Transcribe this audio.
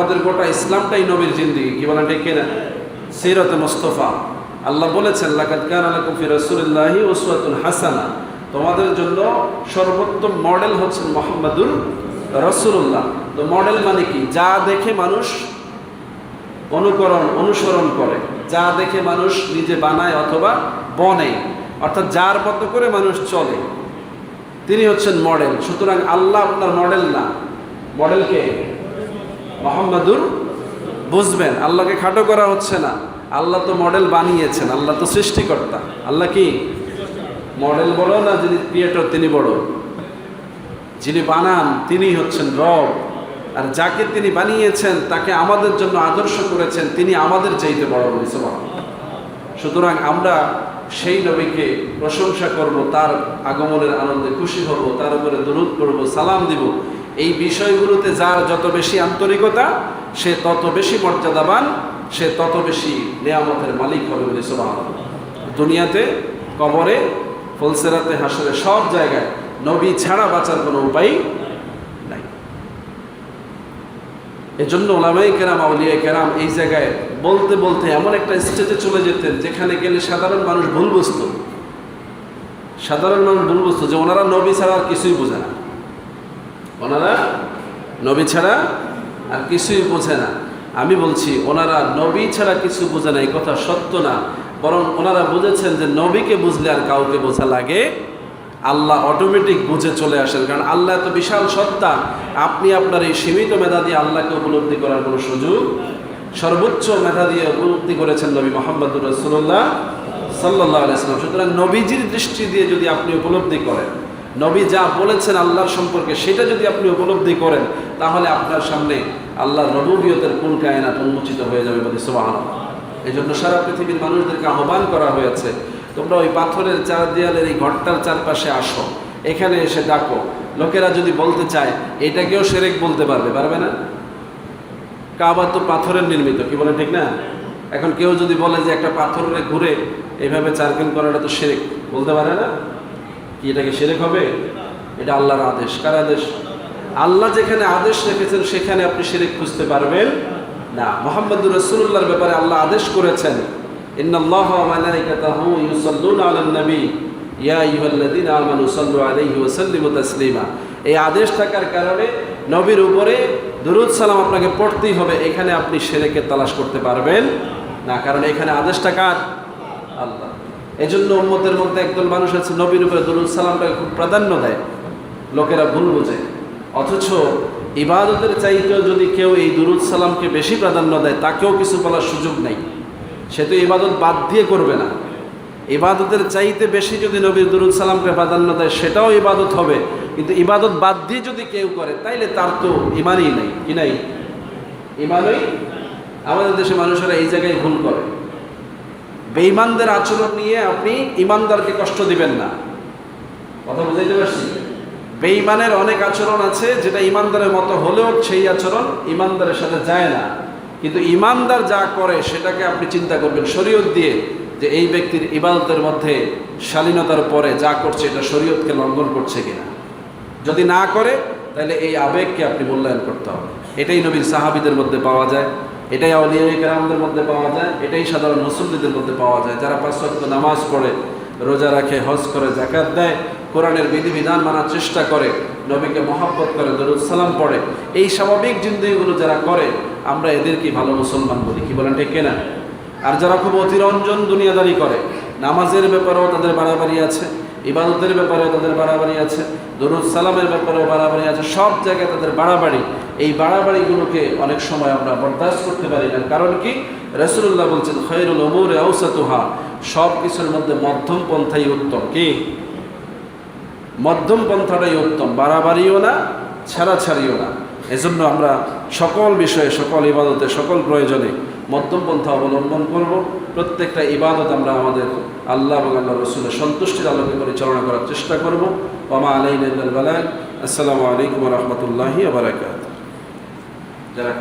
আমাদের গোটা ইসলামটাই নবীর জিন্দেগি, কি বলেন ঠিক কিনা? সিরাতে মুস্তাফা। আল্লাহ বলেছেন লাকাদ কানা লাকুম ফি রাসূলিল্লাহি উসওয়াতুন হাসানাহ, তোমাদের জন্য সর্বোত্তম মডেল হচ্ছেন মুহাম্মাদুর রাসূলুল্লাহ। তো মডেল মানে কি? যা দেখে মানুষ অনুসরণ করে, যা দেখে মানুষ নিজে বানায় অথবা বনে, অর্থাৎ যার মতো করে মানুষ চলে, তিনি হচ্ছেন মডেল। সুতরাং আল্লাহ আপনার মডেল না, মডেলকে মুহাম্মাদুর। বুঝবেন, আল্লাহকে খাটো করা হচ্ছে না, আল্লাহ তো মডেল বানিয়েছেন, আল্লাহ তো সৃষ্টিকর্তা। আল্লাহ কি মডেল বড় না যিনি ক্রিয়েটর তিনি বড়? যিনি বানান তিনি হচ্ছেন রব, আর যাকে তিনি বানিয়েছেন তাকে আমাদের জন্য আদর্শ করেছেন, তিনি আমাদের চাইতে বড়। সুতরাং আমরা সেই নবীকে প্রশংসা করব, তার আগমনের আনন্দে খুশি হব, তার উপরে দরুদ পড়ব, সালাম দিব। এই বিষয়গুলোতে যার যত বেশি আন্তরিকতা, সে তত বেশি মর্যাদাবান, সে তত বেশি নিয়ামতের মালিক হবে বলে সুবহানাল্লাহ। দুনিয়াতে, কবরে, ফুলসিরাতে, হাসরে, সব জায়গায় নবী ছাড়া বাঁচার কোনো উপায় নাই। এজন্য উলামায়ে কেরাম, আউলিয়ায়ে কেরাম এই জায়গায় বলতে বলতে এমন একটা স্টেজে চলে যেতেন যেখানে গেলে সাধারণ মানুষ ভুল বুঝতো, যে ওনারা নবী ছাড়া আর কিছুই বোঝে না, ওনারা নবী ছাড়া আর কিছুই বোঝে না। আমি বলছি ওনারা নবী ছাড়া কিছু বোঝে না, এই কথা সত্য না, বরং ওনারা বুঝেছেন যে নবীকে বুঝলে আর কাউকে বোঝা লাগে, আল্লাহ অটোমেটিক বুঝে চলে আসেন। কারণ আল্লাহ এত বিশাল সত্তা, আপনি আপনার এই সীমিত মেধা দিয়ে আল্লাহকে উপলব্ধি করার কোনো সুযোগ, সর্বোচ্চ মেধা দিয়ে উপলব্ধি করেছেন নবী মুহাম্মদুর রাসূলুল্লাহ সাল্লাল্লাহু আলাইহি ওয়াসাল্লাম। সুতরাং নবীজির দৃষ্টি দিয়ে যদি আপনি উপলব্ধি করেন, নবী যা বলেছেন আল্লাহর সম্পর্কে সেটা যদি আপনি উপলব্ধি করেন, তাহলে আপনার সামনে আল্লাহর রবুবিয়তের কুল কায়নাত উন্মোচিত হয়ে যাবে বলে সুবহানাল্লাহ। এই জন্য সারা পৃথিবীর মানুষদেরকে আহ্বান করা হয়েছে, তোমরা ওই পাথরের চার দেয়ালের এই ঘরটার চারপাশে আসো, এখানে এসে ডাকো। লোকেরা যদি বলতে চায় এটাকেও শিরক বলতে পারবে না? কাবা তো পাথরের নির্মিত, কি বলে ঠিক না? এখন কেউ যদি বলে যে একটা পাথরে ঘুরে এইভাবে চারকেল করাটা তো শিরক, বলতে পারে না? কি এটাকে শিরক হবে? এটা আল্লাহর আদেশ। কার আদেশ? আল্লাহ যেখানে আদেশ রেখেছেন সেখানে আপনি শিরক খুঁজতে পারবেন না। মুহাম্মদুর রাসূলুল্লাহর ব্যাপারে আল্লাহ আদেশ করেছেন, ইন্নাল্লাহা ওয়া মালাইকাতাহু ইউসাল্লুনা আলান নবী ইয়া আইয়ুহাল্লাযীনা আমানু সাল্লু আলাইহি ওয়া সাল্লিমু তাসলিমা। এই আদেশ থাকার কারণে নবীর উপরে দরুদ সালাম আপনাকে পড়তেই হবে, এখানে আপনি শিরকের তালাশ করতে পারবেন না, কারণ এখানে আদেশটা কার? আল্লাহ। এজন্য উম্মতের মধ্যে একদল মানুষ আছে নবীর উপরে দরুদ সালামটাকে খুব প্রাধান্য দেয়, লোকেরা ভুল বোঝে। অথচ ইবাদতের চাইতেও যদি কেউ এই দরুদ সালামকে বেশি প্রাধান্য দেয়, তাকেও কিছু বলার সুযোগ নেই, সে তো ইবাদত বাদ দিয়ে করবে না। ইবাদতের চাইতে বেশি যদি নবীর দরুদ সালামকে প্রাধান্য দেয়, সেটাও ইবাদত হবে, কিন্তু ইবাদত বাদ দিয়ে যদি কেউ করে তাইলে তার তো ইমানই নেই। কি নাই? ইমানই। আমাদের দেশে মানুষেরা এই জায়গায় ভুল করে, বেঈমানদের আচরণ নিয়ে আপনি ইমানদারকে কষ্ট দিবেন না। কথা বুঝাইতে পারছি? বেঈমানের অনেক আচরণ আছে যেটা ইমানদারের মতো হলেও সেই আচরণ ইমানদারের সাথে যায় না, কিন্তু ইমানদার যা করে সেটাকে আপনি চিন্তা করবেন শরীয়ত দিয়ে, যে এই ব্যক্তির ইবাদতের মধ্যে শালীনতার পরে যা করছে এটা শরীয়তকে লঙ্ঘন করছে কিনা। যদি না করে তাহলে এই আবেগকে আপনি মূল্যায়ন করতে হবে। এটাই নবীর সাহাবীদের মধ্যে পাওয়া যায়, এটাই আউলিয়ায়ে কেরামদের মধ্যে পাওয়া যায়, এটাই সাধারণ মুসল্লিদের মধ্যে পাওয়া যায়, যারা 5 ওয়াক্ত নামাজ পড়ে, রোজা রাখে, হজ করে, যাকাত দেয়, কোরআনের বিধিবিধান মানার চেষ্টা করে, নবীকে মহব্বত করে, দরুদ সালাম পড়ে। এই স্বাভাবিক জিন্দেগিগুলো যারা করে, আমরা এদেরকে ভালো মুসলমান বলি, কি বলেন ঠিক কিনা? আর যারা খুব অতিরঞ্জন দুনিয়াদারি করে, নামাজের ব্যাপারেও তাদের বাড়াবাড়ি আছে, ইবাদতের ব্যাপারেও তাদের বাড়াবাড়ি আছে, দরুদ সালামের ব্যাপারেও বাড়াবাড়ি আছে, সব জায়গায় তাদের বাড়াবাড়ি। এই বাড়াবাড়িগুলোকে অনেক সময় আমরা বরদাস্ত করতে পারি না। কারণ কি? রাসূলুল্লাহ বলছেন খায়রুল উমুরি আওসাতুহা, সব কিছুর মধ্যে মধ্যম পন্থাই উত্তম। কি? মধ্যম পন্থাটাই উত্তম, বাড়াবাড়িও না, ছাড়াছাড়িও না। এজন্য আমরা সকল বিষয়ে, সকল ইবাদতে, সকল প্রয়োজনে মধ্যম পন্থা অবলম্বন করব। প্রত্যেকটা ইবাদত আমরা আমাদের আল্লাহ এবং আল্লাহ রসুলের সন্তুষ্টির আলোকে পরিচালনা করার চেষ্টা করব। ওয়া মা আলাইনা ইল্লাল বালাগ। আসসালামু আলাইকুম ওয়া রাহমাতুল্লাহি ওয়া বারাকাতুহু। যারা